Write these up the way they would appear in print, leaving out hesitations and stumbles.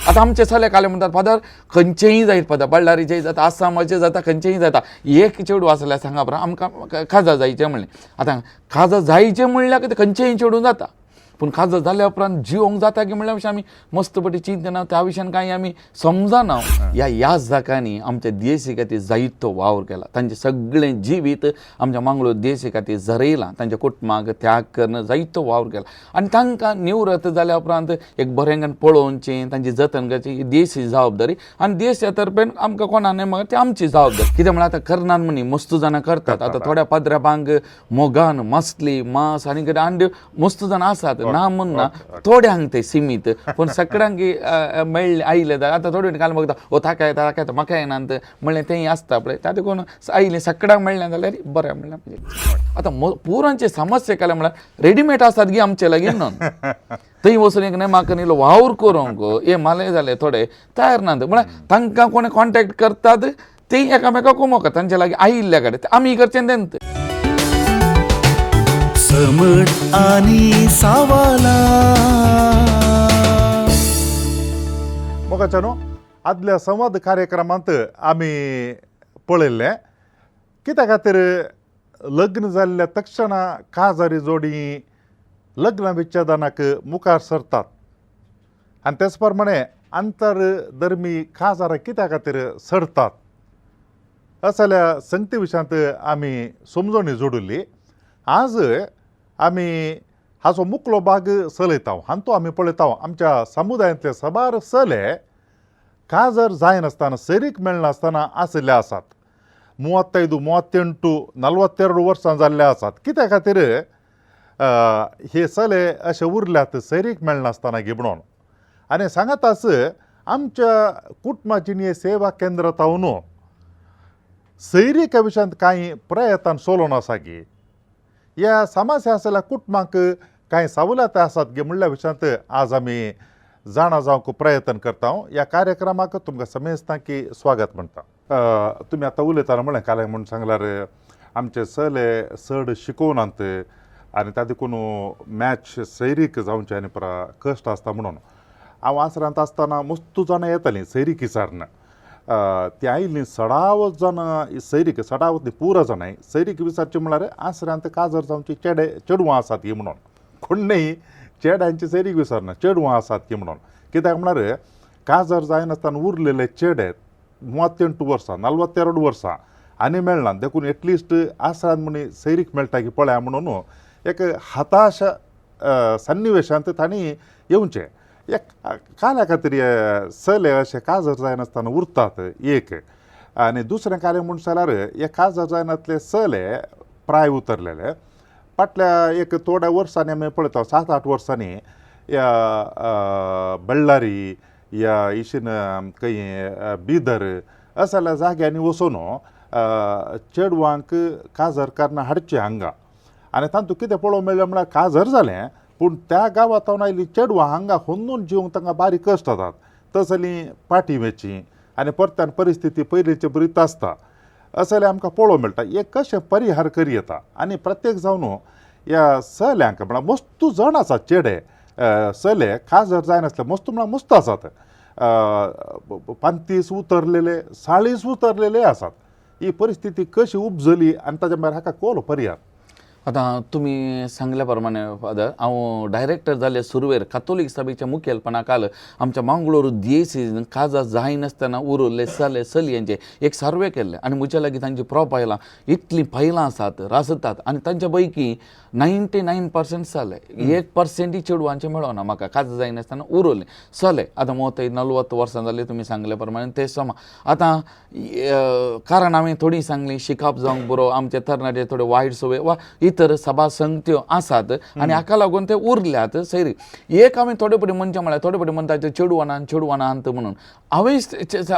आता आमचे सले काले म्हणतात फादर खंयचेय जायत फादर बಳ್ಳारीचे जाता आसामाचे जाता खंयचेय जाता एक चेडूं आसल्यार सांगा बरं आमकां खाजा जायचें म्हणलें आतां खाजा जायचें म्हणल्यार कितें खंयचेय चेडूं जाता पूण खाजा जाल्या उपरांत जिवंक जाता की म्हणल्या विशीं आमी मस्तपटी चिंतना त्या विशयान कांय आमी समजना ह्या जाकांनी आमच्या देशी खातीर जायतो वावर केला तांचें सगळें जिवीत आमच्या मंगळूर देशी खातीर झरयलां तांच्या कुटुंबाक त्याग करून जायतो वावर केला आनी तांकां निवृत्त जाल्या उपरांत एक बरेंगान पळोवचें तांची जतन करची ही देशी जबाबदारी आनी देशा तर्फेन आमकां कोणाक नाय म्हाका ती आमची जबाबदारी कित्याक म्हळ्यार आतां करनात म्हणी मस्त जाणां करतात आतां थोड्या पाद्र्यापांक मोगान मसली मांस आनी कितें अंड्यो मस्त जाणां आसात ना म्हणना थोड्यांक ते सीमीत पण सगळ्यांक मेळ्ळे आयले आतां थोडे काल बघता ओ ताका येता ताका येता म्हाका येना म्हणलें तेंय आसता पळय ताका कोण आयलें सगळ्यांक मेळ्ळें जाल्यार बरें म्हणलें म्हणजे आतां पुरांचे समस्या केले म्हळ्यार रेडीमेड आसात गी आमचे लागीं न्हू थंय वचून एक नाही म्हाका न्ही वावर करूंक हे माले जाले थोडे तयार नात म्हळ्यार तांकां कोणी कॉन्टेक्ट करतात ते एकामेकाक उमोवतात तांचे लागीं आयिल्ल्या कडेन आमी करचें तेंत समट आणि सावाला मोगाच्यानो आदल्या संवाद कार्यक्रमांत आमी पळयल्लें कित्या खातीर लग्न जाल्ल्या तक्षणा काजारी जोडी लग्न विच्छेदनाक मुखार सरतात आनी तेच प्रमाणे आंतरधर्मी काजारां कित्या खातीर सरतात असल्या संगती विशयांत आमी समजोणी जोडिल्ली आज आमी हाचो मुखलो भाग चलयता हांतू आमी पळयता आमच्या समुदायांतले सबार चले काजर जायनासतना सैरीक मेळनासतना आशिल्ले आसात 35, 38, 42 वर्सां जाल्ले आसात कित्या खातीर हे चले अशे उरल्यात सैरीक मेळनासतना गी म्हणून आनी सांगात आस आमच्या कुटुंबाची न्ही सेवा केंद्रांत न्हू सैरीक विशयांत कांय प्रयत्न चलोवन आसा गी ह्या समस्या आसल्या कुटुंबाक कांय सवलती आसात गे म्हणल्या विशयांत आज आमी जाणा जावंक प्रयत्न करता ह्या कार्यक्रमाक तुमकां समेस्तांकी स्वागत म्हणटा तुमी आतां उलयताना म्हळें काले म्हूण सांगल्यार आमचे चले चड शिकोवनात आनी त्या देखून मॅच सैरीक जावचे आनी पुरा कश्ट आसता म्हणून हांव आसरांत आसतना मस्त जाणां येतालीं सैरीक विचारन ती आयिल्लीं 16 जाणां सैरीक 16 न्ही पुरो जाणां सैरीक विचारचें म्हळ्यार आसरांत काजर जावची चेडवां आसात ही म्हणून कोणूय चेड्यांची सैरीक विचारना चेडवां आसात की म्हणून कित्याक म्हळ्यार काजर जायनासतना उरलेले चेडे 38 वर्सां 42 वर्सां आनी मेळना देखून एटलिस्ट आसरांत म्हणी सैरीक मेळटा की पळया म्हणून एक हताश सन्निवेशांत तांणी येवचें एक काल्या खातीर चले अशे काजर जायनासतना उरतात एक आनी दुसरें कालें म्हूण जाल्यार हे काजर जायनातले चले प्राय उतरलेले फाटल्या एक थोड्या वर्सांनी आमी पळयता 7-8 वर्सांनी या बಳ್ಳारी या इशीन खंय बिदर असल्या जाग्यांनी वचून चेडवांक काजर करना हाडचें हांगा आनी तातूंत कितें पळोवंक मेळ्ळें म्हळ्यार काजर जालें पूण त्या गांवांत आयिल्लीं चेडवां हांगा हुन्नून जिवंक तांकां बारीक कश्ट जातात तसलीं पाटी वेची आनी परत्यान परिस्थिती पयलींचे बरीच आसता असले आमकां पळोवंक मेळटा हे कशें परिहार करी येता आनी प्रत्येक जावन ह्या चल्यांक म्हळ्यार मस्तू जण आसात चेडे चले काजर जायनासले मस्त म्हळ्यार मस्त आसात 35 उतरलेले 40 उतरलेले आसात ही परिस्थिती कशी उपजली आनी ताच्या भायर हाका कोलो पर्याय आतां तुमी सांगल्या प्रमाणे फादर हांव डायरेक्टर जाल्ले सुरवेर कातोलीक सभेच्या मुखेलपणाखाल आमच्या मंगळूर DAC काजा जायनासतना उरले चले चलयांचे एक सर्वे केल्ले आनी म्हज्या लागीं तांची प्रोफायलां इतलीं फायलां आसात रासतात आनी तांच्या पैकी 99% चले 1% चेडवांचे मेळना म्हाका काजा जायनासतना उरले चले आतां 40 वर्सां जाली तुमी सांगले प्रमाणे ते समा आतां कारण हांवें थोडी सांगली शिकप जावंक बरो आमचे तरणाटे थोडे वायट सवय वा इतर सभा संगत्यो आसात आनी हाका लागून ते उरल्यात सैरीक एक आमी थोडे पटी मनशां म्हळ्यार थोडे पटी म्हणटा ते चेडवां अंत म्हणून हांवें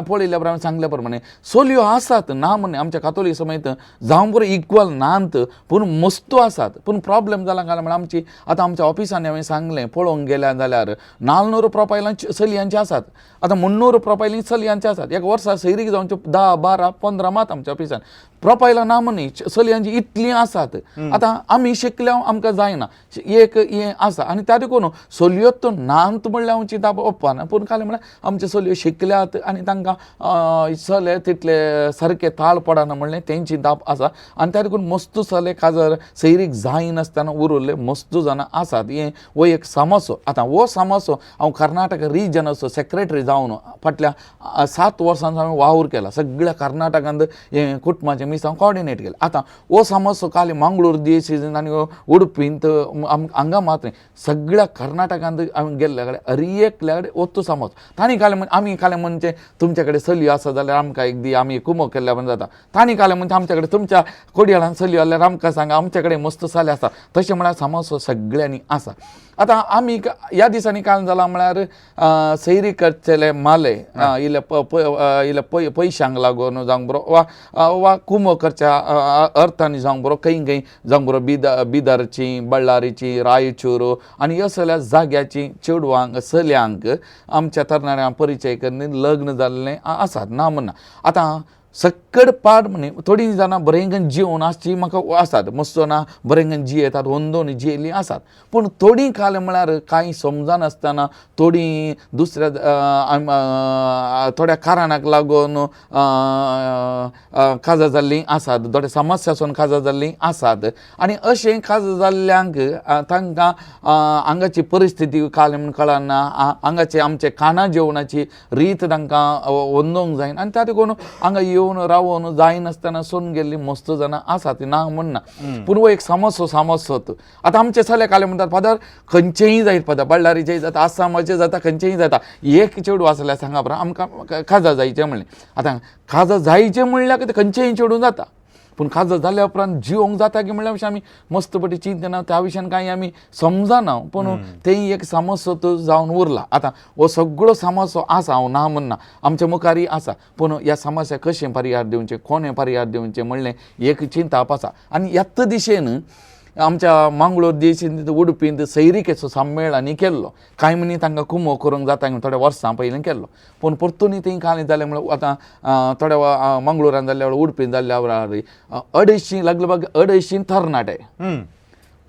पळयल्या प्रमाणे सांगल्या प्रमाणे चलयो आसात ना म्हणे आमच्या कातोलीक समेत जावंक बरो इक्वल नात पूण मस्तू आसात पूण प्रॉब्लेम जाला काय म्हळ्यार आमची आतां आमच्या ऑफिसांनी हांवें सांगलें पळोवंक गेल्या जाल्यार 400 प्रोफायलां चलयांची आसात आतां 300 प्रोफायलीं चलयांचे आसात एक वर्सा सैरीक जावंचे 10, 12, 15 मात आमच्या ऑफिसान प्रोफायला ना म्हणी चलयांची इतली आसात आतां आमी शिकल्या आमकां जायना एक हें आसा आनी त्या देखून चलयो तो नांत म्हणल्यार हांव चिंताप ओपना पूण काले म्हळ्यार आमचे चलयो शिकल्यात आनी तांकां चले तितले सारके ताळ पडना म्हणलें तेंची दाप आसा आनी त्या देखून मस्तू चले काजर सैरीक जायनासतना उरले मस्तू जाणां आसात हें हो एक समस्यो आतां हो समस्यो हांव कर्नाटक रिजनाचो सेक्रेटरी जावन फाटल्या 7 वर्सांचो हांवें वावर केला सगळ्या कर्नाटकांत हें कुटुंबाचें मिसांव कॉर्डिनेट केलें आतां हो समस्यो काल मंगळूर देशीन आनी उडपींत हांगा मात्र सगळ्या कर्नाटकांत हांवें गेल्ल्या कडेन हर एकल्या कडेन वस्तू समस्यो तांणी काले आमी काले म्हणजे तुमचे कडेन चलयो आसा जाल्यार आमकां एक दी आमी कुमो केल्ल्या पण जाता तांणी काले म्हणजे आमचे कडेन तुमच्या कोडयाळान चलयो जाल्यार आमकां सांगा आमचे कडेन मस्त चले आसा तशें म्हळ्यार समस्यो सगळ्यांनी आसा आतां आमी ह्या दिसांनी काय जालां म्हळ्यार सैरी करचेले माले इल्ले पयशांक लागून जावंक बरो वा कुमो करच्या अर्थांनी जावंक बरो खंय जावंक बरो बिदरची बಳ್ಳारीची रायचूर आनी असल्या जाग्याची चेडवांक चलयांक आमच्या तरणाट्यांक परिचय करून लग्न जाल्लें आसात ना म्हणना आतां सक्कड पाड म्हणे थोडीं जाणां बरेंगन जिवन आसची म्हाका आसात मस्तो ना बरेंगन जियेतात दोन जियेलीं आसात पूण थोडीं काल म्हळ्यार कांय समजनासतना थोडीं दुसऱ्या थोड्या कारणाक लागून काजार जाल्लीं आसात थोड्या समस्यासून काजार जाल्लीं आसात आनी अशें काजार जाल्ल्यांक तांकां हांगाची परिस्थिती काल म्हण कळना हांगाचे आमचे खाना जेवणाची रीत तांकां वंदोवंक जायना आनी त्या देखून हांगा येवन रावून जायनासतना सोडून गेल्ली मस्त जाणां आसात ना म्हणना पूण हो एक समस्यो आतां आमचे चले काले म्हणटात फादर खंयचेय जायत फादर बಳ್ಳारीचेय जाता आसामाचे जाता खंयचेय जाता एक चेडूं आसल्यार सांगा बरं आमकां खाजा जायचें म्हणलें आतां खाजा जायचें म्हणल्यार कितें खंयचेय चेडूं जाता पूण खाजा जाल्या उपरांत जिवंक जाता की म्हणल्यार अशें आमी मस्तपटी चिंतना त्या विशयान कांय आमी समजना पूण तेंय एक समस्यो जावन उरला आतां हो सगळो समस्यो आसा हांव ना म्हणना आमच्या मुखारय आसा पूण ह्या समस्या कशें परिहार दिवचें कोणें परिहार दिवचें म्हणलें एक चिंताप आसा आनी ह्याच दिशेन आमच्या मंगळूर देशीन उडपींत सैरीकेचो संमेळनी केल्लो कांय मनी तांकां कुमो करूंक जाता थोड्या वर्सां पयलीं केल्लो पूण परतून थंय कांय जालें म्हळ्यार आतां थोड्या मंगळुरान जाल्ल्या उडपीन जाल्ल्या वेळार 250 लगभग 250 तरणाटे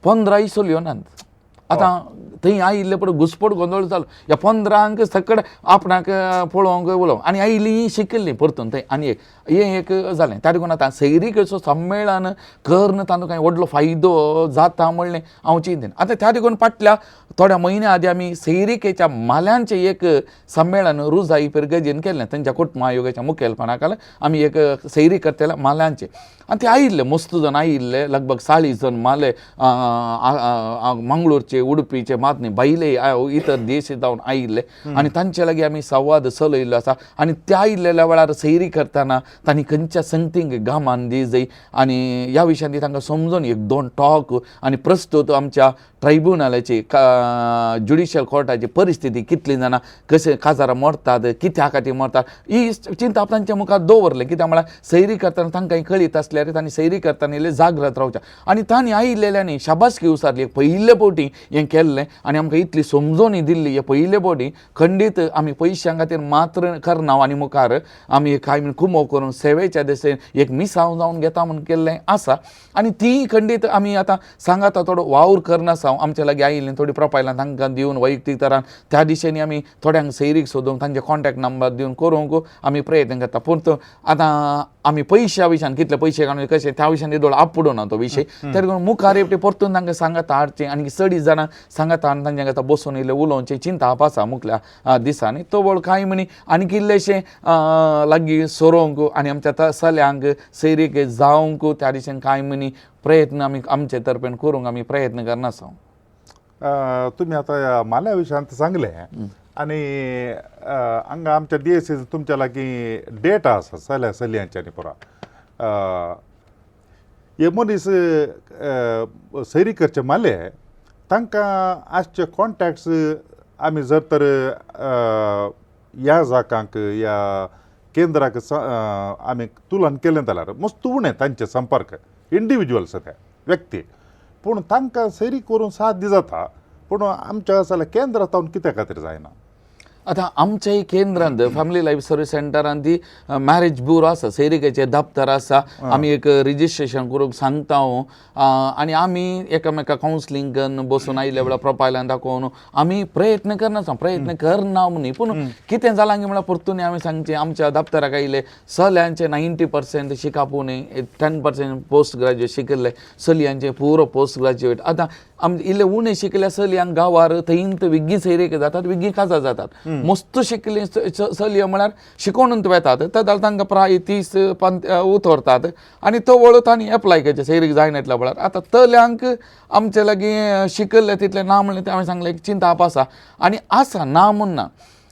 15 चलयो नात आतां थंय आयिल्ले पळय घुसपट गोंदळ जालो ह्या 15 सकड आपणाक पळोवंक उलोवंक आनी आयिल्लीं शिकिल्लीं परतून थंय आनी हें एक जालें त्या देखून आतां सैरीकेचो संमेळन करन तातूंत कांय व्हडलो फायदो जाता म्हणलें हांव चिंतेन आतां त्या देखून फाटल्या थोड्या म्हयन्या आदी आमी सैरीकेच्या माल्यांचें एक संमेळन रुजाई पेरगजेन केल्लें तांच्या कुटुंब आयोगाच्या मुखेलपणा खाला आमी एक सैरी करतले माल्यांचें आनी ते आयिल्ले मस्त जण आयिल्ले लगभग 40 जण माले मंगळूरचे उडपीचे मातनी भायले इतर देश जावन आयिल्ले आनी तांचे लागीं आमी संवाद चलयल्लो आसा आनी ते आयिल्ल्या वेळार सैरी करतना तांणी खंयच्या संगतींक गामान दी जाय आनी ह्या विशयान तांकां समजून 1-2 टॉक आनी प्रस्तुत आमच्या ट्रायब्युनलाची ज्युडिशियल कोर्टाची परिस्थिती कितलीं जाणां कशें काजारां मरतात कित्या खातीर मरतात ही चिंता तांच्या मुखार दवरलें कित्याक म्हळ्यार सैरी करतना तांकां कळीत आसल्यार तांणी सैरी करतना इल्लें जागृत रावचें आनी तांणी आयिल्ल्यांनी शाबासकी उसारली पयले फावटी हें केल्लें आनी आमकां इतली समजोनी दिल्ली हे पयले फावटी खंडीत आमी पयशां खातीर मात्र करना आनी मुखार आमी कांय कुमो करून सेवेच्या दिशेन एक मिसांव जावन घेता म्हूण केल्लें आसा आनी ती खंडीत आमी आतां सांगात थोडो वावर करनासा आमच्या लागीं आयिल्लीं थोडी प्रोफायलां तांकां दिवन वैयक्तीक तरान त्या दिशेनी आमी थोड्यांक सैरीक सोदूंक तांचे कॉन्टॅक्ट नंबर दिवन करूंक आमी प्रयत्न करता पूण आतां आमी पयशा विशयान कितले पयशे काडून कशें त्या विशयान येदोळ आपडो ना तो विशय त्या देखून मुखार येवटे परतून तांकां सांगात हाडचें आनी 6 जाणां सांगात हाडून तांच्या खातीर बसून इल्लें उलोवचें चिंताप आसा मुखल्या दिसांनी तो वळ कांय म्हणी आनी इल्लेशें लागीं सोरोवंक आनी आमच्या चल्यांक सैरीक जावंक त्या दिशेन कांय म्हणी प्रयत्न आमी आमचे तर्फेन करूंक आमी प्रयत्न करना आसा तुम्ही आता ह्या माल्या विशयांत सांगलें आनी हांगा आमच्या DSC तुमच्या लागीं डेटा आसा चल्यांचे आनी पुरा हे मनीस सैरी करचे माले तांकां आजचे कॉन्टॅक्ट्स आमी जर तर ह्या जागांक ह्या केंद्राक आमी तुलन केलें जाल्यार मस्त उणें तांचे संपर्क इंडिविज्युअल्स ते व्यक्ती पूण तांकां सैरी करून साथ दी जाता पूण आमच्या जाल्यार केंद्रांत कित्या खातीर जायना आतां आमच्याय केंद्रांत फॅमिली लायफ सर्वीस सेंटरांत ती मॅरेज ब्युरो आसा सैरिकेचे दफ्तर आसा आमी एक रिजिस्ट्रेशन करूंक सांगता आनी आमी एकामेकाक कावन्सिलींग करून बसून आयिल्ल्या वेळार प्रोफायलान दाखोवन आमी प्रयत्न करनासा प्रयत्न करना म्हणून पूण कितें जालां म्हळ्यार परतून आमी सांगचें आमच्या दफ्तराक आयिल्ले चल्यांचे 90% शिकापून 10% पोस्ट ग्रॅज्युएट शिकिल्ले चलयांचे पुरो पोस्ट ग्रॅज्युएट आतां इल्ले उणे शिकल्या चलयांक गांवार थंय विग्गी सैरीक जातात विग्गी काजार जातात मस्त शिकले चलयो म्हळ्यार शिकोवनूच वेतात तर तांकां प्राय 30 उतरतात आनी तो वळून आनी एप्लाय करचे सैरीक जायना इतल्या वेळार आतां तल्यांक आमचे लागीं शिकल्ले तितले ना म्हणलें ते हांवें सांगलें एक चिंता आसा आनी आसा ना म्हूण ना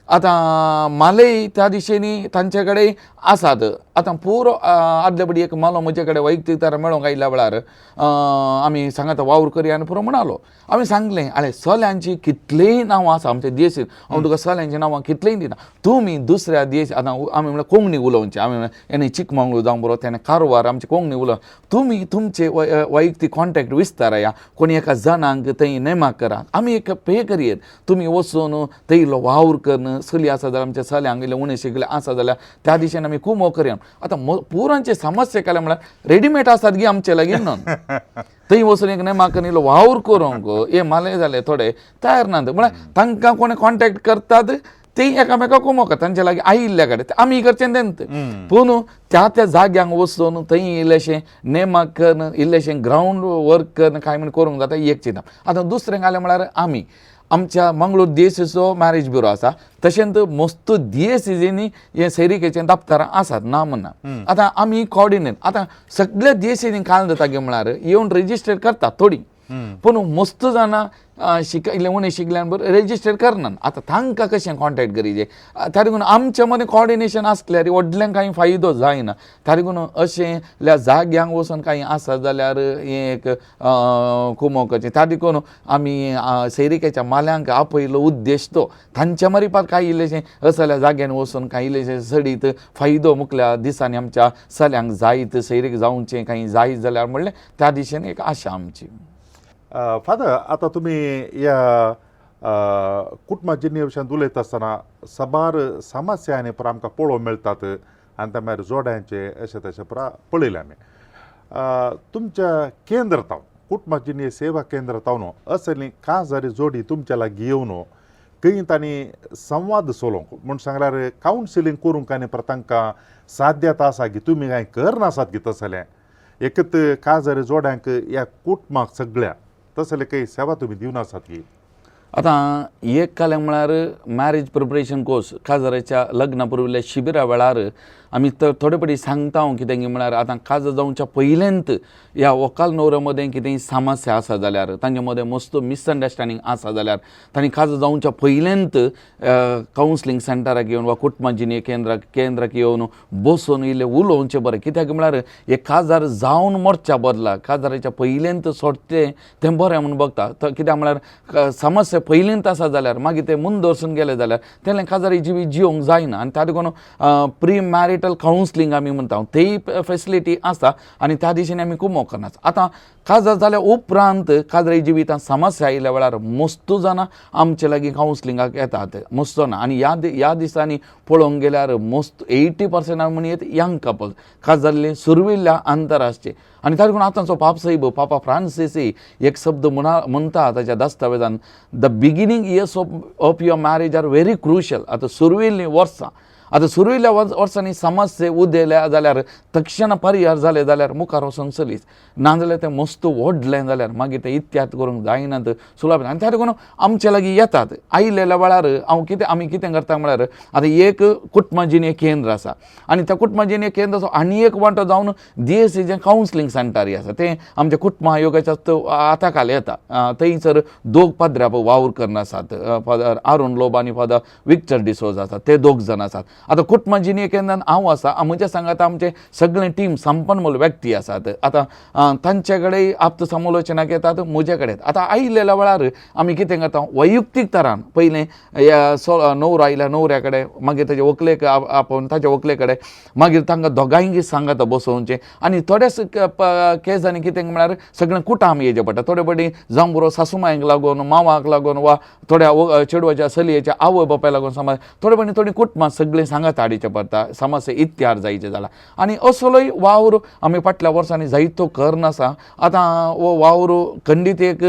आतां मालेय त्या दिशेनी तांचे कडेन आसात आतां पुरो आदले बडी एक मालो म्हजे कडेन वैयक्तीक तर मेळोंक आयिल्ल्या वेळार आमी सांगात वावर करया आनी पुरो म्हणलो आमी सांगलें आले चल्यांची कितलेंय नांवां आसा आमच्या देशीन हांव तुका चल्यांची नांवां कितलेंय दिना तुमी दुसऱ्या देश आतां आमी म्हळ्यार कोंकणी उलोवचें आमी हेणे चिकमंगळूर जावं बरो तेणे कारवार आमची कोंकणी उलोव तुमी तुमचे वैयक्तीक कॉन्टॅक्ट विस्तारया कोणी एका जनांक थंय नेमाक करा आमी एक पे करयेत तुमी वचून थंय इल्लो वावर करन चली आसा जाल्यार आमच्या चल्यांक इल्ले उणें शिकले आसा जाल्यार त्या दिशेन आमी कुमो करया आतां पुरांचे समस्या केल्या म्हळ्यार रेडीमेड आसात गी आमचे लागीं न्हू थंय वचून एक नेमाक इल्लो वावर करूंक हे माले जाले थोडे तयार नात म्हळ्यार तांकां कोणी कॉन्टॅक्ट करतात ते एकामेकाक कुमोवता तांचे लागीं आयिल्ल्या कडेन आमी करचें तेंत पूण त्या जाग्यांक वचून थंय इल्लेशें नेमाक करन इल्लेशें ग्रावंड वर्क करन कांय म्हण करूंक जाता एक चिंता आतां दुसरें जालें म्हळ्यार आमी आमच्या मंगळूर DSCचो मॅरेज ब्युरो आसा तशेंच मस्त DSCनी हे सैरिकेचे दफ्तरां आसात ना म्हणना आतां आमी कॉर्डिनेट आतां सगळ्या DSCनी काल जाता गे म्हळ्यार येवन रेजिस्टर करतात थोडी पूण मस्त जाणां इल्ले उणें शिकल्यान बरें रेजिस्टर करनात आतां तांकां कशें कॉन्टॅक्ट करीचे त्या देखून आमचे मदें कॉर्डिनेशन आसल्यार व्हडल्यांक कांय फायदो जायना त्या देखून अशें जाग्यांक वचून कांय आसा जाल्यार हें एक कुमो करचें त्या देखून आमी सैरिकेच्या माल्यांक आपयलो उद्देश तो तांच्या मारिपात कांय इल्लेशें असल्या जाग्यान वचून कांय इल्लेशें सडीत फायदो मुखल्या दिसांनी आमच्या चल्यांक जायत सैरीक जावचें कांय जायत जाल्यार म्हणलें त्या दिशेन एक आशा आमची फादर आता तुम्ही या कुटुंबाच्या विशयान उलयता आसतना सबार समस्या आनी पर आमकां पळोवंक मेळटात आनी त्या भायर जोड्यांचे अशें तशें पळयलें आमी तुमच्या केंद्रांत कुटुंबाची सेवा केंद्रांत असली कांय जोडी तुमच्या लागीं येवन खंय तांणी संवाद चलोवंक म्हूण सांगल्यार कावन्सिलींग करूंक आनी पर तांकां साध्यता आसा की तुमी कांय करनासात की तसलें एकत कांय जोड्यांक या कुटुंबाक सगळ्या तसले काही सेवा तुम्ही दिवन आसात की आतां एक काल्यां म्हळ्यार मॅरेज प्रिपरेशन कोर्स काजाराच्या लग्ना पुर्विल्ल्या शिबिरा वेळार आमी थोडे फावटी सांगता कितें म्हळ्यार आतां काजार जावच्या पयलेंत ह्या व्हंकल न्हवऱ्या मदें कितेंय समस्या आसा जाल्यार तांचे मदें मस्त मिसअंडरस्टँडींग आसा जाल्यार तांणी काजार जावच्या पयलेंत कावन्सिलींग सेंटराक येवन वा कुटुंबाजिनी केंद्राक येवन बसून इल्लें उलोवचें बरें कित्याक म्हळ्यार हे काजार जावन मरच्या बदला काजाराच्या पयलेंत सोडचें तें बरें म्हूण बघता कित्याक म्हळ्यार समस्या पयलींत आसा जाल्यार मागीर ते मुन दवरसून गेले जाल्यार तेन्ना काजारी जिवी जिवंक जायना आनी त्या देखून प्री मॅरिटल कावन्सिलींग आमी म्हणटा तेय फेसिलिटी आसा आनी त्या दिशेन आमी कुमो करनात आतां काजार जाल्या उपरांत काजारी जिवितांत समस्या आयिल्ल्या वेळार मस्तू जाणां आमचे लागीं कावन्सिलिंगाक येतात मस्तो ना आनी ह्या दिसांनी पळोवंक गेल्यार मस्त 80% म्हणत यंग कपल्स काजारले सुरविल्ल्या आंतरराष्ट्रीय आनी त्या देखून आतांचो पापा फ्रांसीसय एक शब्द म्हणटा ताच्या दस्तावेजान the beginning years of your marriage are very crucial आतां सुरविल्लीं वर्सां आतां सुरविल्ल्या वर्सांनी समस्या उदेल्या जाल्यार तक्षण परिहार जाले जाल्यार मुखार वचून चलीच नाजाल्यार तें मस्त व्हडलें जाल्यार मागीर तें इत्याद करूंक जायनात सुलभ आनी त्या देखून आमचे लागीं येतात आयिल्ल्या वेळार आमी कितें करता म्हळ्यार आतां एक कुटुंबाजिनी केंद्र आसा आनी त्या कुटुंबाजिनी केंद्राचो आनी एक वांटो जावन DSCचें कावन्सिलींग सेंटर आसा तें आमच्या कुटुंब आयोगाच्या हाताखाल येता थंयसर दोग पाद्र्याप वावर करन आसात फादर आरुण लोब आनी फादर विक्टर डिसोज आसात ते दोग जाण आसात आतां कुटुंबां जिणे केंद्रान हांव आसा म्हज्या सांगात आमचे सगळे टीम संपन्मूल व्यक्ती आसात आतां तांचे कडेन आप्त समालोचनाक येतात म्हजे कडेन आतां आयिल्ल्या वेळार आमी कितें करता वैयक्तीक तरान पयलें न्हवरो आयल्या न्हवऱ्या कडेन मागीर ताचे व्हंकलेक आपोवन ताच्या व्हंकले कडेन मागीर तांकां दोगांयकी सांगात बसोवचें आनी थोड्याच केसांनी कितें म्हळ्यार सगळें कुटाम येवचें पडटा थोडे बडी जावं बरो सासूमांयक लागून मांवाक लागून वा थोड्या चेडवाच्या चलयेच्या आवय बापाय लागून समज थोडे बडी थोडी कुटुंबां सगळें सांगात हाडचें पडटा समस्या इत्यार जायचें जाला आनी असलोय वावर आमी फाटल्या वर्सांनी जायतो करना आसा आतां हो वावर खंडीत एक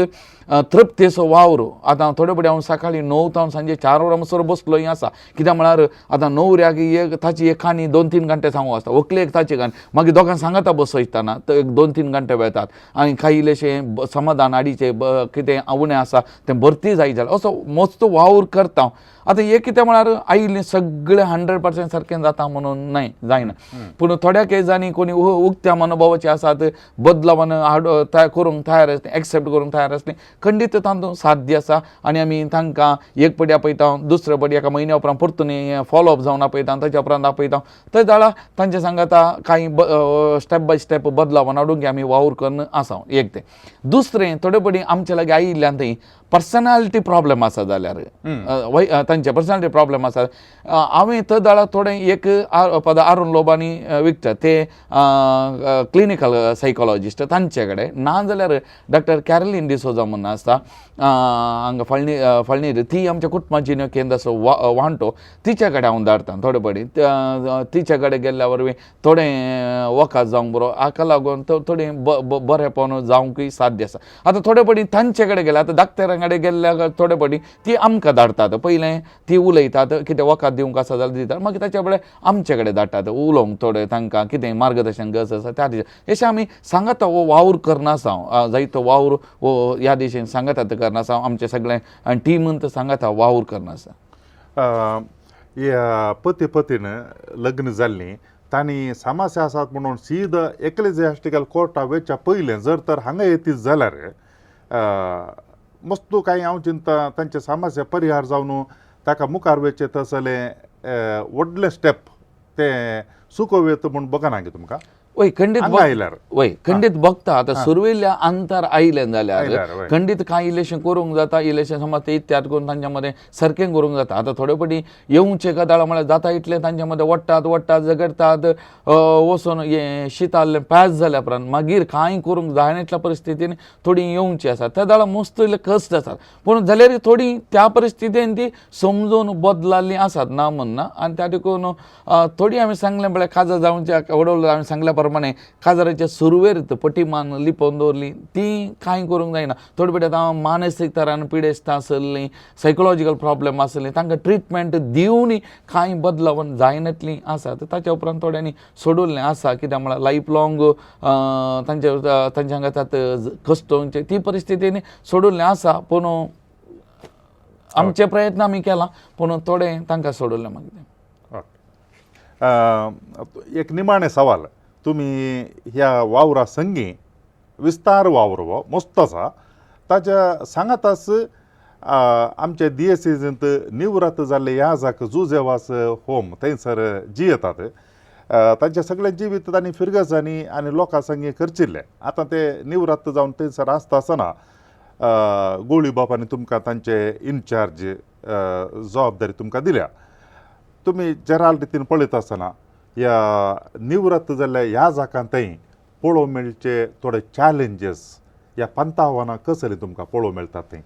तृप्तेचो वावर आतां थोडे बडी हांव सकाळीं 9 तावन सांजे 4 वरां म्हणसर बसलोय आसा कित्याक म्हळ्यार आतां न्हवऱ्याक ताची एक खाणी 2-3 घंटे सांगू आसता व्हंकलेक ताची खाणी मागीर दोगांक सांगाता बसयतना एक 2-3 घंटे वेतात आनी काही इल्लेशें समाधान हाडीचें कितें उणें आसा तें भरती जाय जाल्यार असो मस्तो वावर करता आतां हे कितें म्हळ्यार आयिल्लें सगळें 100% सारकें जाता म्हणून न्हय जायना पूण थोड्या केसांनी कोणी उक्त्या मनोभावाचे आसात बदलावन करूंक तयार आसले एक्सेप्ट करूंक तयार आसले खंडीत तातूंत साध्य आसा आनी आमी तांकां एक पडी आपयता दुसरे पडी एका म्हयन्या उपरांत परतून फॉलोअप जावन आपयता ताच्या उपरांत आपयता थंय जाल्यार तांचे सांगाता कांय स्टेप बाय स्टेप बदलावन हाडूंक आमी वावर करन आसा एक तें दुसरें थोडे पडी आमचे लागीं आयिल्ल्यान थंय पर्सनालिटी प्रॉब्लेम आसा जाल्यार तांचे पर्सनालिटी प्रॉब्लेम आसा हांवें थंय जाल्यार थोडें एक पद अरुण लोबांनी विकता ते क्लिनिकल सायकोलॉजिस्ट तांचे कडेन ना जाल्यार डॉक्टर कॅरोलीन डिसोजा म्हणून आसता हांगा फळणीर ती आमच्या कुटुंबा जिणे केंद्राचो वांटो तिचे कडेन हांव धाडटा थोडे पडी तिचे कडेन गेल्ल्या वरवीं थोडें वखद जावंक बरो हाका लागून थोडें बरेंपण जावंकूय साध्य आसा आतां थोडे पडी तांचे कडेन गेले आतां डाक्टरा कडेन गेल्ल्या थोडे पडी ती आमकां धाडटात पयलें ती उलयतात कितें वखद दिवंक आसा जाल्यार दितात मागीर ताच्या फुडें आमचे कडेन धाडटात उलोवंक थोडे तांकां कितें मार्गदर्शन गरज आसा त्या दिशेन अशें आमी सांगात हो वावर करना आसा जायतो वावर हो ह्या दिशेन सांगात करना आसा आमचे सगळें टीम सांगात वावर करना आसा ह्या पती पतीन लग्न जाल्लीं तांणी समस्या आसात म्हणून सीद एक्लेजियास्टिकल कोर्टा वयच्या पयलें जर तर हांगा येतीत जाल्यार मस्तू कांय हांव चिंता तांचे समस्या परिहार जावन ताका मुखार वयचें तसलें व्हडलें स्टेप तें सुकोव येता म्हूण बघना गे तुमकां वय खंडीत आयल्यार वय खंडीत बघता आतां सुरविल्ल्या अंतर आयलें जाल्यार आयल्यार, वय. खंडीत कांय इल्लेशें करूंक जाता इल्लेशें समज ते इत्याद करून तांच्या मदें सारकें करूंक जाता आतां थोडे पडी येवचे गजाल म्हळ्यार जाता इतलें तांच्या मदें वट्टात झगडटात वचून हें शिताल्लें पॅच जाल्या उपरांत मागीर कांय करूंक जायना इतल्या परिस्थितीन थोडी येवची आसात त्या जाल्यार मस्त इल्ले कश्ट आसात पूण जाल्यार थोडी त्या परिस्थितीन ती समजून बदलाल्लीं आसात ना म्हणना आनी त्या देखून थोडी आमी सांगलें म्हळ्यार काजार जावच्या वडोवलो आमी सांगल्या प्रमाणे काजाराच्या सुरवेर पटीमान लिपोवन दवरली ती कांय करूंक जायना थोडे पडी आतां मानसीक तरान पिडेस्त आसलीं सायकोलॉजिकल प्रॉब्लेम आसलीं तांकां ट्रिटमेंट दिवनय कांय बदलावन जायनातलीं आसात ताच्या उपरांत थोड्यांनी सोडुल्लें आसा कित्याक म्हळ्यार लायफ लाँग तांच्या हांगातात कश्टोवचे ती परिस्थितीन सोडुल्लें आसा पूण आमचे प्रयत्न आमी केला पूण थोडें तांकां सोडुल्लें मागीर एक निमाणें सवाल तुमी ह्या वावरा संगी विस्तार वावर हो मस्त आसा ताच्या सांगाताच आमचे DSCंत निवृत्त जाल्ले ह्या जाका जुजेवास होम थंयसर जियेतात तांचे सगळे जिवीत तांणी फिरगजांनी आनी लोकां संगी करचिल्ले आतां ते निवृत्त जावन थंयसर आसता आसतना गोळी बापांनी तुमकां तांचे इनचार्ज जबाबदारी तुमकां दिल्या तुमी जराल रितीन पळयता आसतना ह्या निवृत्त जाल्ल्या ह्या जाकांतय पळोवंक मेळचे थोडे चॅलेंजीस ह्या पंथावानां कसले तुमकां पळोवंक मेळटात थंय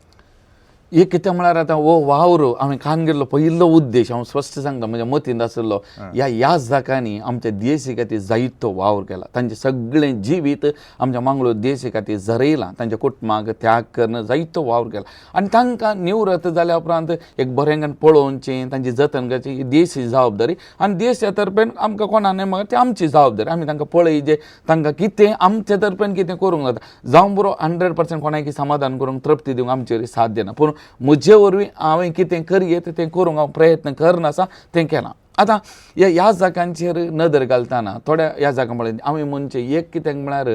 एक कितें म्हळ्यार आतां हो वावर हांवें खानगिरलो पयलो उद्देश हांव स्पश्ट सांगता म्हज्या मतींत आशिल्लो ह्या जागांनी आमच्या DSC खातीर जायतो वावर केला तांचें सगळें जिवीत आमच्या मंगळूर DSC खातीर झरयलां तांच्या कुटुंबाक त्याग करून जायतो वावर केला आनी तांकां निवृत्त जाल्या उपरांत एक बरेंगण पळोवचें तांची जतन करची ही DSC जबाबदारी आनी DSC तर्फेन आमकां कोणाक नाय म्हाका ती आमची जबाबदारी आमी तांकां पळयचें तांकां कितें आमचे तर्फेन कितें करूंक जाता जावं बरो 100% कोणाकी समाधान करूंक तृप्ती दिवंक आमचेर साध्य ना पूण म्हजे वरवीं हांवें कितें करयेत तें करूंक हांव प्रयत्न करना आसा तें केलां आतां ह्या जागांचेर नदर घालतना थोड्या ह्या जागां म्हळ्यार हांवें म्हणजे एक कितें म्हळ्यार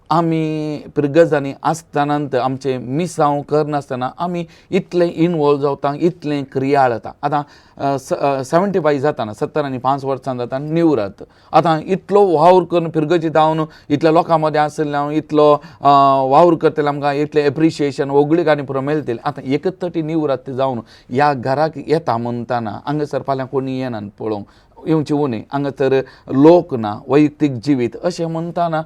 आमी पिरगजांनी आसतना आमचे मिस हांव करनासतना आमी इतले इनवॉल्व जावता इतले क्रियाळ जाता. आतां 75 जाताना 70 वर्सां जाता निवृत्त. आतां इतलो वावर करून पिरगजीत हांव इतल्या लोकां मदें आसले हांव इतलो वावर करतले आमकां इतलें एप्रिशिएशन वगळीक आनी पुरो मेळटलें. आतां एकच तटी निवृत्त जावन ह्या घराक येता म्हणटाना हांगासर फाल्यां कोणी येना पळोवंक येवची उणी हांगासर लोक ना वैयक्तीक जिवीत अशें म्हणटाना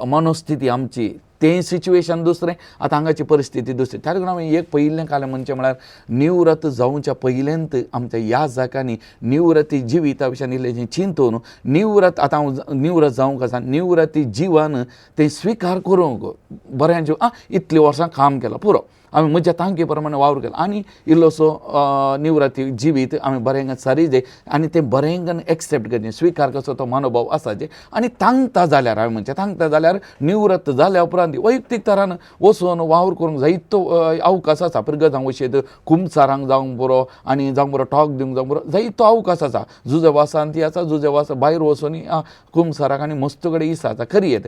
मनोस्थिती आमची तें सिच्युएशन दुसरें आतां हांगाची परिस्थिती दुसरी. त्या लागून हांवें एक पयिल्लें कालें म्हणचें म्हळ्यार निवृत्त जावच्या पयलेंत आमच्या ह्या जागांनी निवृत्ती जिविता विशयान इल्लें चिंतून निवृत्त आतां हांव निवृत्त जावंक आसा निवृत्ती जिवन तें स्विकार करूंक बरें इतलीं वर्सां काम केलां पुरो हांवें म्हज्या तांके प्रमाणे वावर केलो आनी इल्लोसो निवृत्ती जिवीत हांवें बरें सारीजे आनी तें बरें एक्सेप्ट करचें स्विकार करचो तो मनोभाव आसाचे आनी तांगता जाल्यार हांवें म्हणचें तांगता जाल्यार निवृत्त जाल्या उपरांत वैयक्तीक तरान वचून वावर करूंक जायतो अवकाश आसा. पिरगजांक वशेंत कुंभसारांक जावंक बरो आनी जावंक बरो टॉक दिवंक जावंक बरो जायतो अवकाश आसा. जुजे वासान ती आसा जुजे वास भायर वचून कुंभसाराक आनी मस्त कडेन इसा आसा खरी येत.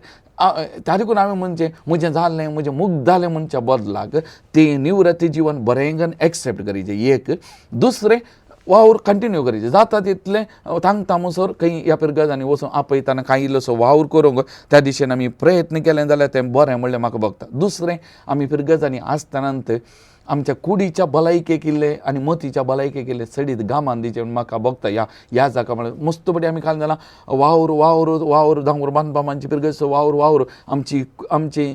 त्या देखून हांवें म्हणचें म्हजें जाल्लें म्हजें मुक्त जालें म्हणच्या बदलाक तें निवृत्ती जीवन बरेंगन एक्सेप्ट करीचें एक. दुसरें वावर कंटिन्यू करीचें जाता तितलें तांगता म्हणसर खंय ह्या पिरगजांनी वचून आपयताना कांय इल्लोसो वावर करूंक त्या दिशेन आमी प्रयत्न केले जाल्यार तें बरें म्हणलें म्हाका भोगता. दुसरें आमी पिरगजांनी आसतना आमच्या कुडीच्या भलायकेक इल्ले आनी मतीच्या भलायकेक इल्ले सडीत गामान दिचें म्हण म्हाका भोगता. ह्या जाका म्हळ्यार मस्त बडी आमी खाली जालां वावर जावं बांदपामांची पिरगजचो वावर आमची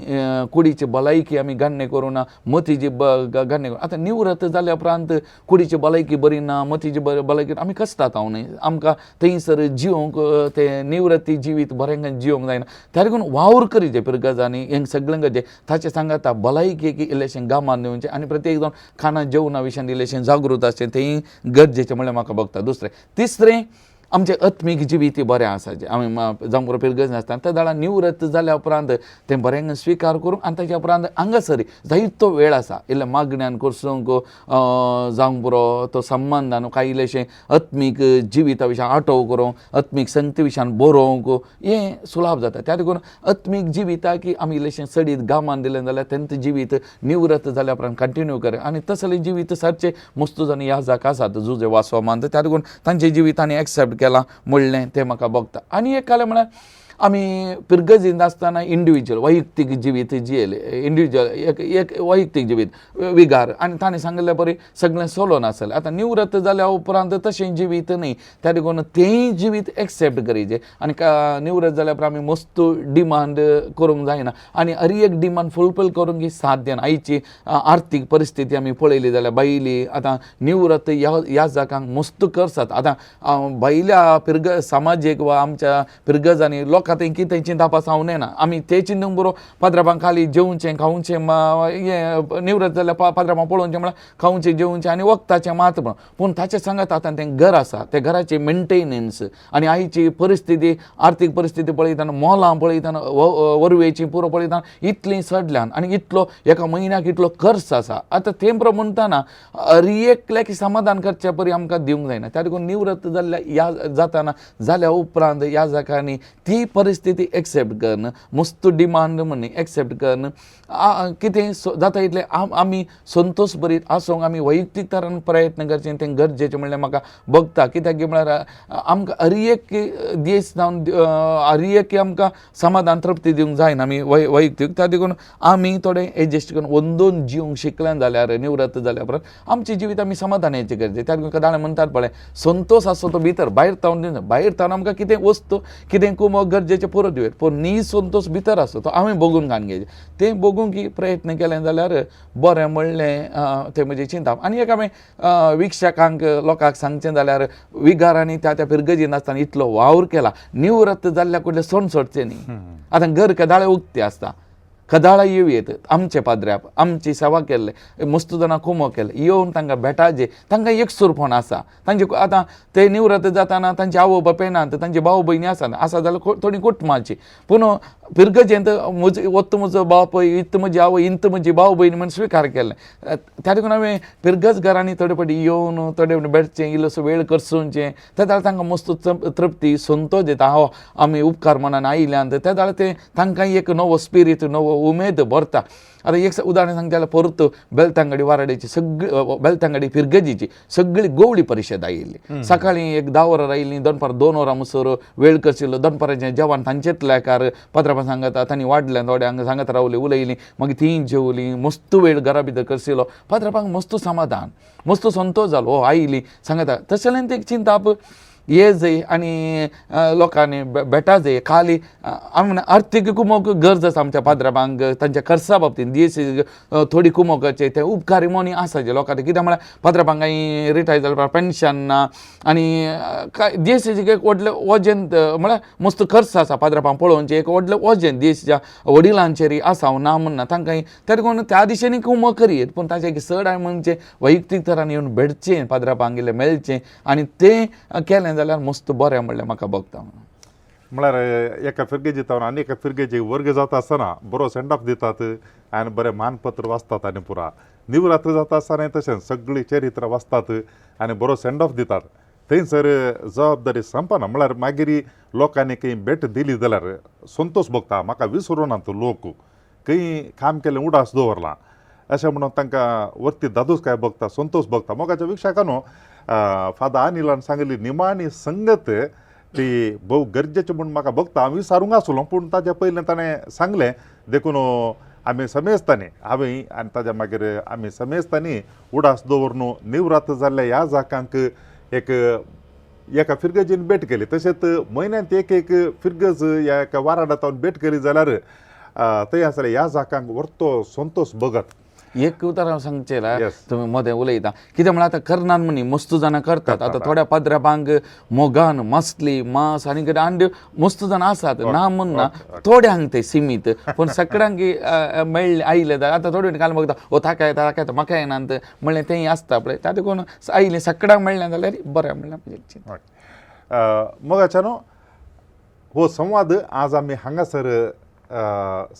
कुडीची भलायकी आमी गण्य करूं ना मतीची गण्य करूं. आतां निवृत्त जाल्या उपरांत कुडीची भलायकी बरी ना मतीची भलायकी आमी कसतात हांव न्ही आमकां थंयसर जिवंक तें निवृत्ती जिवीत बरें जिवंक जायना. त्या लागून वावर करीचें पिरगजांनी हें सगळें गरजेचें. ताचें सांगाता भलायकेक इल्लेशें गामान दिवचें आनी प्रत्येक जावन खाना जेवणा विशयान इल्लेशें जागृत आसचें तें गरजेचें म्हणल्यार म्हाका भोगता. दुसरें तिसरें आमचें आत्मीक जिवीत बरें आसाचें आमी जावं बरो पिरगज नासता त्या दाळा निवृत्त जाल्या उपरांत तें बरें स्विकार करूंक आनी ताच्या उपरांत हांगासरी जायतो वेळ आसा इल्लें मागण्यान करसूंक जावंक बरो तो संबंदान कांय इल्लेशें आत्मीक जिविता विशयान आठोव करूंक आत्मीक संगती विशयान बरोवंक हें सुलाभ जाता. त्या देखून आत्मीक जिविताक आमी इल्लेशें सडीत गामान दिलें जाल्यार तेंच जिवीत निवृत्त जाल्या उपरांत कंटिन्यू कर आनी तसलें जिवीत सारचें मस्त जाणी ह्या जाका आसात जुजे वासो मानता. त्या देखून तांचे जिवितांनी एक्सेप्ट केलां म्हणलें तें म्हाका भोगता. आनी एक कालें म्हळ्यार आमी पिरगजीत आसतना इंडिविज्युअल वैयक्तीक जिवीत जियेलें इंडिविज्युअल एक वैयक्तीक जिवीत विगार आनी ताणें सांगले परी सगळें सोलो नासलें. आतां निवृत्त जाल्या उपरांत तशें जिवीत न्ही त्या देखून तेंय जिवीत एक्सेप्ट करीचें आनी निवृत्त जाल्या उपरांत आमी मस्त डिमांड करूंक जायना आनी हर एक डिमांड फुलफील करूंक ही साध्य ना. आयची आर्थीक परिस्थिती आमी पळयली जाल्यार बायली आतां निवृत्त ह्या जागांक मस्त करसात. आतां बायल्या समाजीक वा आमच्या पिरगजांनी लोकां कितें चिंतापास हांव ना आमी ते चिंतूंक बरो पाद्राबां खाली जेवचें खावचें हें निवृत्त जाल्यार पाद्राबां पळोवचें म्हळ्यार खावचें जेवचें आनी वखदाचें मात म्हणून. पूण ताचें सांगात आतां तें घर आसा त्या घराची मेंटेनन्स आनी आयची परिस्थिती आर्थीक परिस्थिती पळयतना मोलां पळयतना वरवेची पुरो पळयतना इतलीं सडल्यान आनी इतलो एका म्हयन्याक इतलो खर्च आसा. आतां तें म्हणटाना एकल्याक समाधान करचे परी आमकां दिवंक जायना. त्या देखून निवृत्त जाल्ल्या ह्या जाताना जाल्या उपरांत ह्या जागांनी ती परिस्थिती एक्सेप्ट करन मस्त डिमांड म्हणून एक्सेप्ट करन कितें जाता इतलें आमी संतोश भरीत आसूंक आमी वैयक्तीक तरान प्रयत्न करचें तें गरजेचें म्हणल्यार म्हाका भोगता. कित्याक म्हळ्यार आमकां हर एक दीस जावन हर एक आमकां समाधान तृप्ती दिवंक जायना आमी वैयक्तीक. त्या देखून आमी थोडें एडजस्ट करून 2 जिवंक शिकल्यान जाल्यार निवृत्त जाल्या उपरांत आमचें जिवीत आमी समाधानाचें करचें. त्या देखून कदाळे म्हणटात पळय संतोश आसो तो भितर भायर तावन दिवं भायर तावन आमकां कितें वस्तू कितें कुमक गरजेचें पुरो दिवं पूण संतोश भितर आसता तो हांवें बगून घालून घेवचें. तें बगूंक प्रयत्न केलें जाल्यार बरें म्हणलें तें म्हजें चिंता. आनी एक हांवें विक्षकांक लोकांक सांगचें जाल्यार विगारांनी त्या पिरगजीन आसतना इतलो वावर केला निवृत्त जाल्ल्या कडले सण सोडचें न्ही. आतां घर कदाळे उक्ते आसता कदाळा येऊ येत आमचे पाद्र्याप आमची सेवा केले मस्त जाणां कुमो केले येवन तांकां भेटाजे तांकां एकसूरपण आसा तांचे आतां ते निवृत्त जाताना तांचे आवय बापूय नात तांचे भाव भयणी आसा जाल्यार थोडी कुटुंबाची पूण पिरगजेंत वत्त म्हजो बाप इत्त म्हजी आवय इंत म्हजी भाव भयणी म्हण स्विकार केलें त्या देखून हांवें पिरगज घरांनी थोडे फावटी येवन थोडे भेटचें इल्लोसो वेळ करसूंचें त्या जाल्यार तांकां मस्त तृप्ती संतोश येता हांव आमी उपकार मनान आयल्यात त्या जाल्यार ते तांकां एक नवो स्पिरीट नवो उमेद भरता आतां एक उदाहरण सांगता जाल्यार परत बेलतांगडी वाराडेची सगळी बेलतांगडी पिरगजीची सगळी गवळी परिशद आयिल्ली सकाळीं एक 10 वरां आयिल्लीं दनपार 2 वरां मुसर वेळ करशिल्लो दनपाराचें जेवण तांचेच लायकार पात्रांव सांगता तांणी वाडल्यां थोड्यांक सांगत रावलीं उलयलीं मागीर तीं जेवलीं मस्त वेळ घरा भितर करशिल्लो पात्रांवाक मस्त समाधान मस्त संतोश जालो आयलीं सांगता तशें जाल्यार ते चिंता ये जाय आनी लोकांनी बेटा जाय खाली आमी आर्थीक कुमोक गरज आसा आमच्या पाद्राबांक तांच्या खर्चा बाबतींत दीस थोडी कुमोकाचे ते उपकारी मनी आसा जे लोकांनी कित्याक म्हळ्यार पाद्राबांकांय रिटायर जाल्यार पेन्शन ना आनी काय देशाचें एक व्हडलें वजेन म्हळ्यार मस्त खर्च आसा पाद्राबांक पळोवचें एक व्हडलें वजेन देशाच्या वडिलांचेर आसा ना म्हणना तांकां त्या देखून त्या दिशेनी कुमो करीत पूण ताचे एक चड हांवें म्हणजे वैयक्तीक तरान येवन भेटचें पाद्राबांक इल्लें मेळचें आनी तें केलें जाल्यार मस्त बरें म्हणलें म्हाका भोगता म्हळ्यार एका फिरगेजी आनी एका फिरगेची वर्ग जाता आसतना बरो सेंड ऑफ दितात आनी बरें मानपत्र वाचतात आनी पुरा निवरात्र जाता आसतना तशेंच सगळीं चरित्रां वाचतात आनी बरो सेंड ऑफ दितात थंयसर जबाबदारी संपना म्हळ्यार मागीर लोकांनी खंय भेट दिली जाल्यार संतोश भोगता म्हाका विसरूना तो लोक खंय काम केलें उडास दवरलां अशें म्हणून तांकां वरती दादूस काय भोगता संतोश भोगता मोगाच्या विशयाकानू फादर अनिलान सांगली निमाणी संगत ती भोव गरजेची म्हणून म्हाका भोगता हांव विचारूंक आसलो पूण ताच्या पयलें ताणें सांगलें देखून आमी समेजतानी हांवें आनी ताज्या मागीर आमी समेजतानी उडास दवरून निवरात्र जाल्ल्या ह्या जाकांक एक एका फिरगजीन भेट केली तशेंच म्हयन्यांत एक फिरगज ह्या एका वाराडात भेट केली जाल्यार थंय आसल्या ह्या जाकांक व्हरतो संतोश भोगत एक उदाहरण सांगचें तुमी मदें उलयता कित्याक म्हळ्यार आतां करनात म्हणी मस्त जाणां करतात आतां थोड्या पाद्राबांक मोगान मसली मांस आनी कितें अंड्यो मस्त जाणां आसात ना म्हणना थोड्यांक ते सीमीत पूण सगळ्यांक मेळ्ळे आयले जाल्यार आतां थोडे काल बघता ओ ताका येता म्हाका येनात म्हणलें तेंय आसता पळय त्या देखून आयलें सगळ्यांक मेळ्ळें जाल्यार बरें म्हणलें मोगाच्यानो हो संवाद आज आमी हांगासर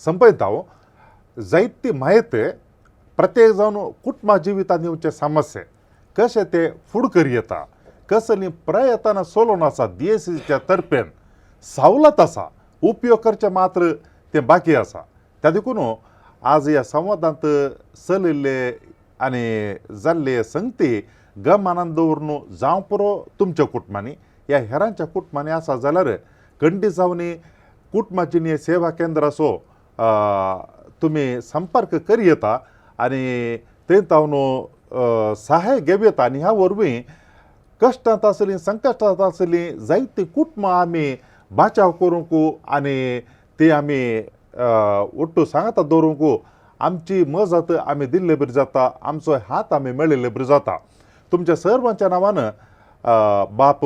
संपयता जायती म्हायती प्रत्येक जावन कुटुंबा जिवितांत येवचे समस्या कशें ते फुड करी येता कसली प्रयत्न चलोवन आसा DSCच्या तर्फेन सवलत आसा उपयोग करचे मात्र ते बाकी आसा त्या देखून आज ह्या संवादांत चलिल्ले आनी जाल्ले संगती गमनान दवरून जावं पुरो तुमच्या कुटुंबांनी ह्या हेरांच्या कुटुंबांनी आसा जाल्यार खंडी जावनी कुटुंबाची सेवा केंद्र असो तुमी संपर्क करी येता आनी थंय तावन सहाय घेवं येता आनी ह्या वरवीं कश्टांत आसलीं संकश्टांत आसलीं जायतीं कुटुंबां आमी बाचाव करूंक आनी ती आमी ओट्टू सांगाता दवरूंक आमची मजत आमी दिल्ले बरी जाता आमचो हात आमी मेळिल्ले बरी जाता तुमच्या सर्वांच्या नांवान बाप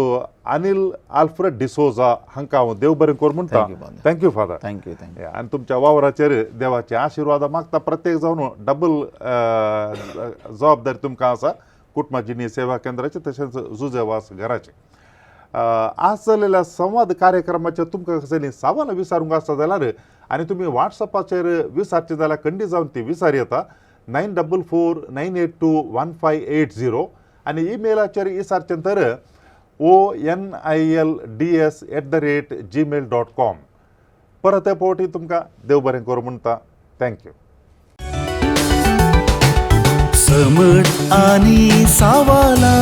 अनिल आल्फ्रेड डिसोजा हांकां हांव देव बरें कर म्हणटा थँक्यू फादर थँक्यू आनी तुमच्या वावराचेर देवाचे आशिर्वाद मागता प्रत्येक जावन डबल जबाबदारी तुमकां आसा कुटुंबाची सेवा केंद्राची तशेंच जुजेवास घराचे आज चलिल्ल्या संवाद कार्यक्रमाचे तुमकां कसली सवाल विचारूंक आसता जाल्यार आनी तुमी WhatsAppचेर विचारचे जाल्यार खंडी जावन ती विचार येता 9449821580 आनी ईमेलाचेर विचारचें तर onilds@gmail.com परत फावटी तुमकां देव बरें करूं म्हणटा थँक्यू समट आनी सावाला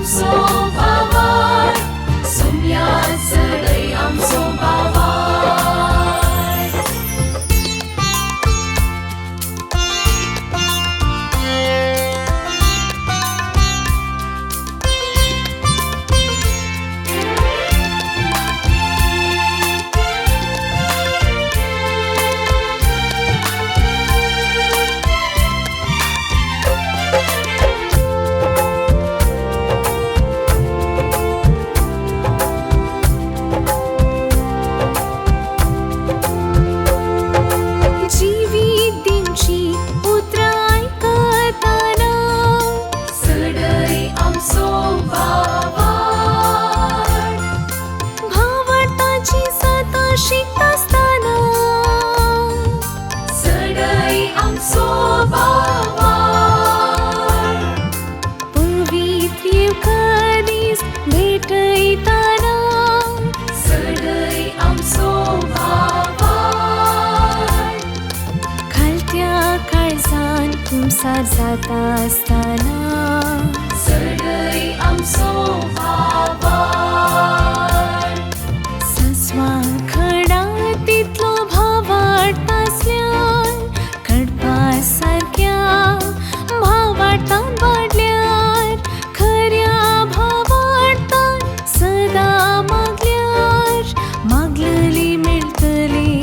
आमचो भावार सोम्या चढय आमचो भावार तुमसार जाता असताना चढय आमचो भावार सस्वा खडा तितलो भावाट आसल्यान कडपा सारक्या भावाटान वाडल्यार खऱ्या भावाटान सदा मागल्यार मागलेली मेळटली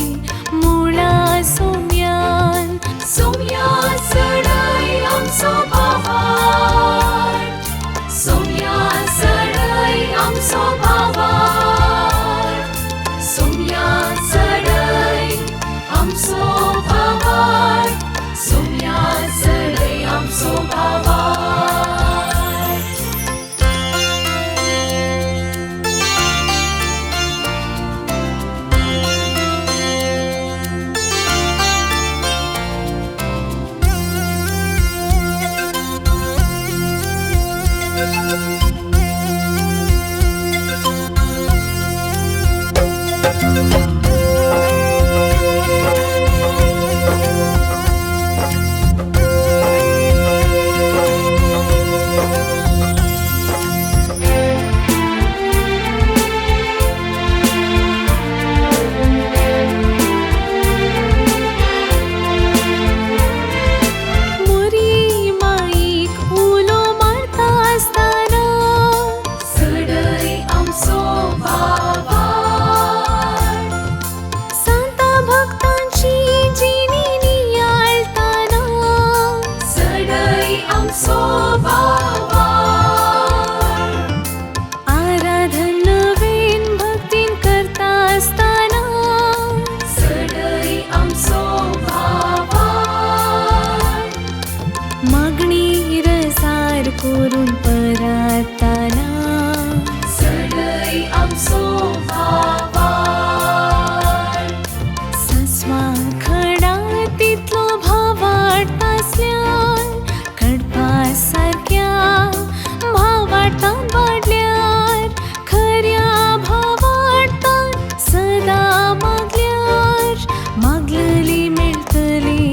मुळा सोम्यान सोम्या चढय आमचो भावार सोम्या चढय आमचो भावार सोम्या चढय आमचो भावार सोम्या चढय आमचो भावार करून परताना चढय आमचो भावार सस्वा खडा तितलो भावाट आसल्यान कडपा सारक्या भावाटान वाडल्यार खऱ्या भावाटान सदा मागल्यार मागलेली मेळटली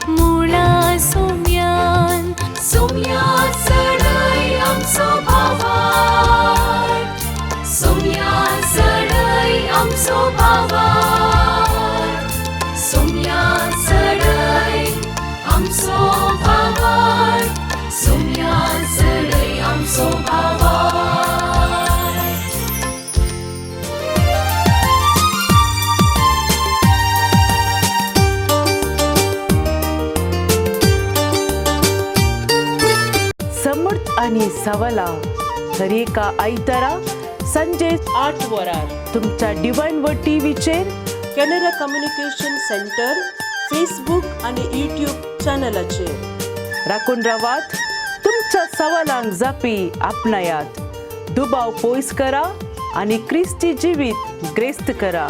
मुळा सोम्यान सोम्या चढय आमचो भावार सोम्या चढय आमचो भावार सोम्या चढय आमचो भावार सोम्या चढय आमचो भावार समर्थ आणि सवला हर एका आयतारा संजे 8 वरार तुमच्या डिवाइन वर्ड टीव्हीचेर कॅनरा कम्युनिकेशन सेंटर फेसबुक आणि यूट्यूब चॅनलाचेर राखून रावात. तुमच्या सवालांक जापी आपणायात. दुबाव पयस करा आणि क्रिस्ती जिवीत ग्रेस्त करा.